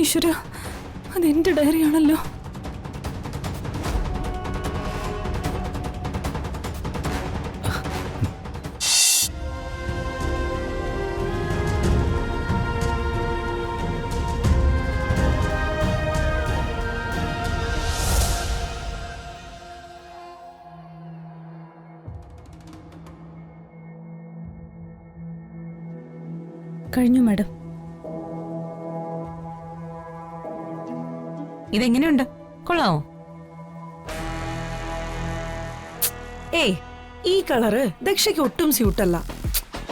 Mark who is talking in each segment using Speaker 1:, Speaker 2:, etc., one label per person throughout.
Speaker 1: ഈശ്വര, അതെന്റെ ഡയറിയാണല്ലോ. കഴിഞ്ഞു മാഡം.
Speaker 2: ഇതെങ്ങനെയുണ്ട്, കൊള്ളാമോ?
Speaker 3: ഏയ്, ഈ കളറ് ദക്ഷയ്ക്ക് ഒട്ടും സ്യൂട്ടല്ല.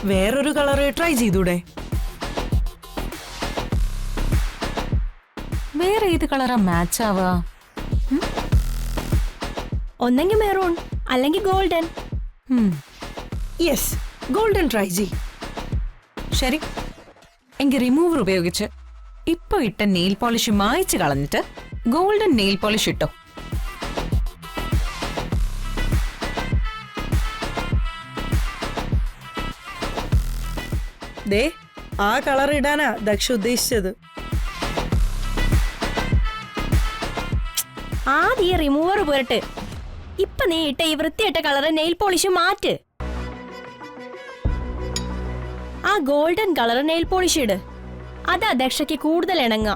Speaker 3: വേറൊരു കളറ് ട്രൈ ചെയ്തൂടെ?
Speaker 2: വേറെ ഏത് കളറാ മാച്ച് ആവാ?
Speaker 4: ഒന്നെങ്കിൽ മെറൂൺ അല്ലെങ്കിൽ ഗോൾഡൻ.
Speaker 3: യെസ്, ഗോൾഡൻ ട്രൈ ചെയ്.
Speaker 2: ശരി, എങ്കിൽ റിമൂവർ ഉപയോഗിച്ച് ഇപ്പൊ ഇട്ട നെയിൽ പോളിഷ് മായ്ച്ചു കളഞ്ഞിട്ട് ഗോൾഡൻ നെയിൽ പോളിഷ് ഇട്ടോ.
Speaker 3: ദേ, ആ കളർ ഇടാനാ ദക്ഷ ഉദ്ദേശിച്ചത്.
Speaker 4: ആദ്യം ഈ റിമൂവർ പോരട്ട്. ഇപ്പൊ നീ ഇട്ട ഈ വൃത്തിയിട്ട കളറ് നെയിൽ പോളിഷ് മാറ്റ്. ആ ഗോൾഡൻ കളർ നെയിൽ പോളിഷ് ഇട്. അതാ ദക്ഷയ്ക്ക് കൂടുതൽ ഇണങ്ങ.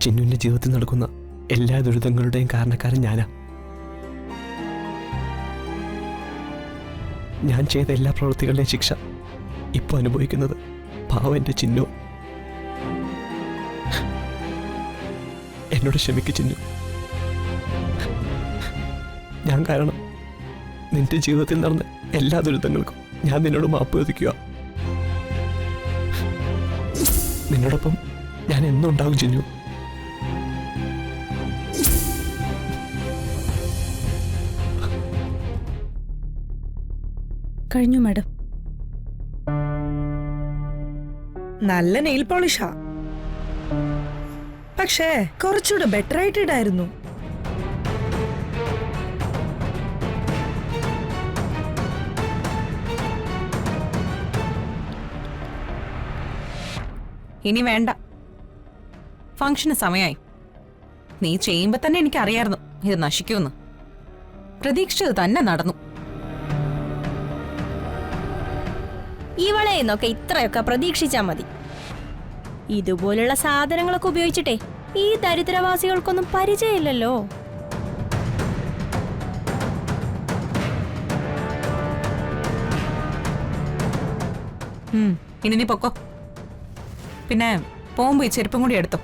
Speaker 5: ചിന്നുവിന്റെ ജീവിതത്തിൽ നടക്കുന്ന എല്ലാ ദുരിതങ്ങളുടെയും കാരണക്കാരൻ ഞാനാ. ഞാൻ ചെയ്ത എല്ലാ പ്രവൃത്തികളുടെയും ശിക്ഷ ഇപ്പൊ അനുഭവിക്കുന്നത് പാവം എന്റെ ചിന്നു. എന്നോട് ക്ഷമിക്ക് ചിന്നു. ഞാൻ കാരണം നിന്റെ ജീവിതത്തിൽ നടന്ന എല്ലാ ദുരിതങ്ങൾക്കും ഞാൻ നിന്നോട് മാപ്പ് ചോദിക്കുക. നിന്നോടൊപ്പം ഞാൻ എന്നും ഉണ്ടാവും ചിന്നു.
Speaker 1: കഴിഞ്ഞു മാഡം.
Speaker 3: നല്ല നെയിൽ പോളിഷാ, പക്ഷേ കുറച്ചുകൂടെ ബെറ്റർ ആയിട്ട് ഇടായിരുന്നു.
Speaker 2: ഇനി വേണ്ട, ഫംഗ്ഷന് സമയമായി. നീ ചെയ്യുമ്പോ തന്നെ എനിക്കറിയായിരുന്നു ഇത് നശിക്കുമെന്ന്. പ്രതീക്ഷിച്ചത് തന്നെ നടന്നു.
Speaker 4: ഇവളെ എന്നൊക്കെ ഇത്രയൊക്കെ പ്രതീക്ഷിച്ചാ മതി. ഇതുപോലുള്ള സാധനങ്ങളൊക്കെ ഉപയോഗിച്ചിട്ടേ ഈ ദരിദ്രവാസികൾക്കൊന്നും പരിചയമില്ലല്ലോ.
Speaker 2: ഇനി നീ പൊക്കോ. പിന്നെ പോകുമ്പോ ഈ ചെരുപ്പും കൂടി എടുത്തോ.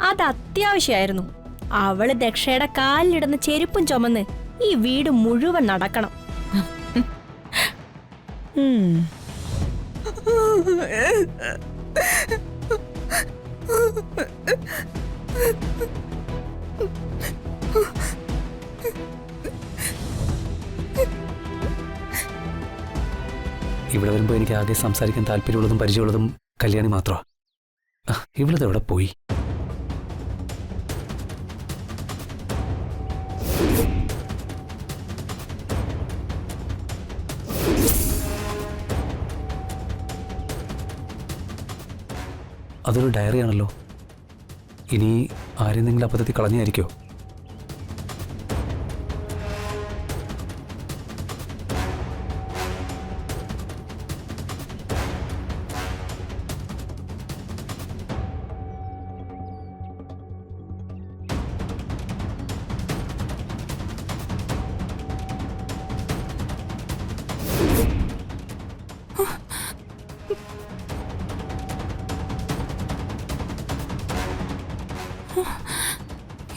Speaker 4: അത് അത്യാവശ്യമായിരുന്നു. അവള് ദക്ഷയുടെ കാലിലിടുന്ന ചെരുപ്പും ചുമന്ന് ഈ വീട് മുഴുവൻ നടക്കണം.
Speaker 6: ഇവിടെ വരുമ്പോൾ എനിക്ക് ആകെ സംസാരിക്കാൻ താല്പര്യമുള്ളതും പരിചയമുള്ളതും കല്യാണി മാത്രമാണ്. ഇവിടുത്തെ എവിടെ പോയി? അതൊരു ഡയറിയാണല്ലോ. ഇനി ആരെന്തെങ്കിലും അബദ്ധത്തിൽ കളഞ്ഞായിരിക്കോ?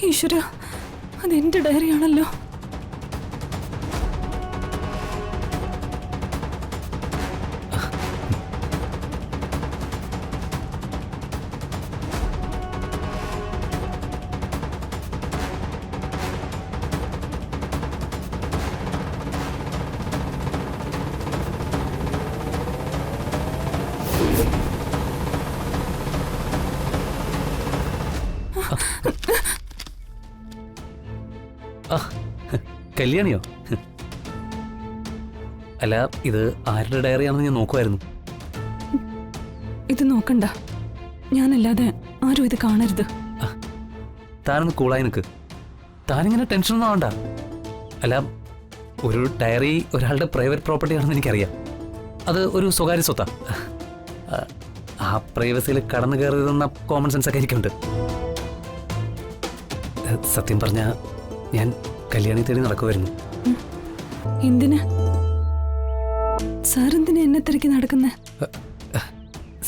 Speaker 1: ഈശ്വര, അതെന്റെ ഡയറിയാണല്ലോ.
Speaker 6: കല്യാണിയോ? അല്ല, ഇത് ആരുടെ ഡയറിയാണെന്ന് ഞാൻ നോക്കുമായിരുന്നു.
Speaker 1: ഇത് നോക്കണ്ട, ഞാനല്ലാതെ ആരും ഇത് കാണരുത്.
Speaker 6: താനൊന്ന് കൂളായി നിൽക്ക്. താനിങ്ങനെ ടെൻഷനൊന്നും ആവണ്ട. അല്ല, ഒരു ഡയറി ഒരാളുടെ പ്രൈവറ്റ് പ്രോപ്പർട്ടി ആണെന്ന് എനിക്കറിയാം. അത് ഒരു സ്വകാര്യ സ്വത്താ. ആ പ്രൈവസിയിൽ കടന്നു കയറിയതെന്ന കോമൺ സെൻസ് ഒക്കെ എനിക്കുണ്ട്. സത്യം പറഞ്ഞാൽ ഞാൻ കല്യാണി തേടി നടക്കുമായിരുന്നു.
Speaker 1: എന്തിന് സാർ എന്തിനാ എന്നെ തിരക്കി നടക്കുന്നേ?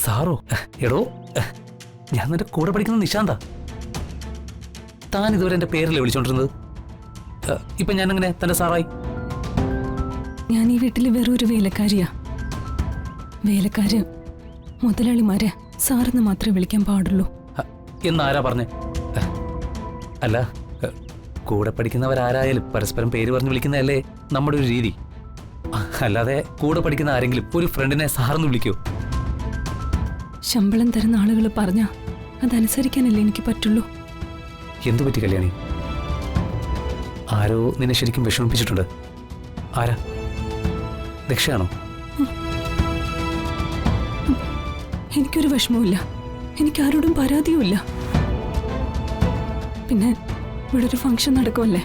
Speaker 6: സാറോ? എടോ, ഞാൻ നിന്റെ കൂടെ പഠിക്കുന്ന നിശാന്താ. താൻ ഇതുവരെ എന്റെ പേരല്ലേ വിളിച്ചോണ്ടിരുന്നത്? ഇപ്പൊ ഞാൻ അങ്ങനെ തന്റെ സാറായി?
Speaker 1: ഞാൻ ഈ വീട്ടിൽ വേറൊരു വേലക്കാരിയാ. വേലക്കാര് മുതലാളിമാരെ സാറെന്ന് മാത്രമേ വിളിക്കാൻ പാടുള്ളൂ.
Speaker 6: എന്നാരാ പറഞ്ഞേ? അല്ല, കൂടെ പഠിക്കുന്നവരാരായാലും പരസ്പരം പേര് പറഞ്ഞ് വിളിക്കുന്നതല്ലേ നമ്മുടെ ഒരു രീതി. അല്ലാതെ കൂടെ പഠിക്കുന്ന ആരെങ്കിലും ഒരു ഫ്രണ്ടിനെ സാറെന്ന് വിളിക്കോ?
Speaker 1: ശമ്പളം തരുന്ന ആളുകൾ പറഞ്ഞാ അതനുസരിക്കാനല്ലേ എനിക്ക് പറ്റുള്ളൂ.
Speaker 6: എന്തു പറ്റി കല്യാണി? ആരോ നിന്നെ ശരിക്കും വിഷമിപ്പിച്ചിട്ടുണ്ട്. ആരാ? ദക്ഷയാണോ?
Speaker 1: എനിക്കൊരു വിഷമവുമില്ല, എനിക്കാരോടും പരാതിയുമില്ല. പിന്നെ ഇവിടെ ഒരു ഫംഗ്ഷൻ നടക്കുമല്ലേ,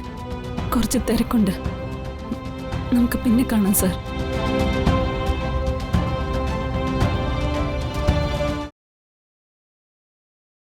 Speaker 1: കുറച്ച് തിരക്കുണ്ട്. നമുക്ക് പിന്നെ കാണാം സാർ.